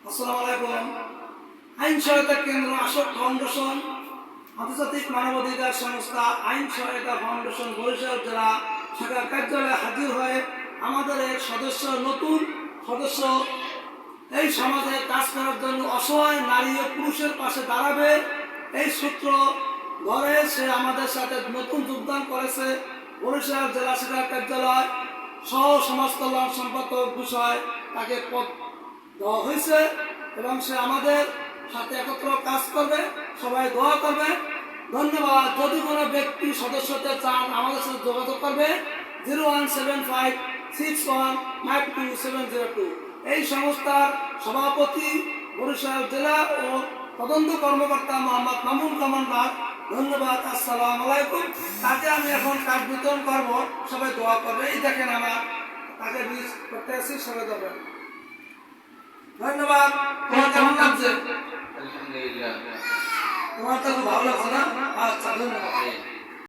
আসসালামু আলাইকুম। আইন সহায়তা কেন্দ্র আশোক ফাউন্ডেশন আন্তর্জাতিক মানবাধিকার সংস্থা আইন সহায়তা ফাউন্ডেশন বরিশাল জেলা শাখার কার্যালয়ে হাজির হয়ে আমাদের এক নতুন সদস্য এই সমাজে কাজ করার জন্য অসহায় নারী ও পুরুষের পাশে দাঁড়াবে এই সূত্র ধরে সে আমাদের সাথে নতুন যোগদান করেছে। বরিশাল জেলা শাখার কার্যালয় সহ সমাজ কল্যাণ সম্পাদক বিষয় তাকে পদ দেওয়া হয়েছে এবং সে আমাদের সাথে একত্র কাজ করবে। সবাই দোয়া করবে। ধন্যবাদ। যদি কোনো ব্যক্তি সদস্য হতে চান আমাদের সাথে যোগাযোগ করবে 0175615272। এই সংস্থার সভাপতি বরিশাল জেলা ও তদন্ত কর্মকর্তা মোহাম্মদ মামুন কমান্ডার। ধন্যবাদ। আসসালামু আলাইকুম। তাকে আমি এখন কার্ড বিতরণ করবো, সবাই দোয়া করবে। এই দেখেন আমার তাকে বিশ করতে আসছি, সবাই দেবেন। ধন্যবাদ। তোমার কেমন লাগছে? আলহামদুলিল্লাহ। তোমার তো ভালো লাগছে না? আচ্ছা, ধন্যবাদ।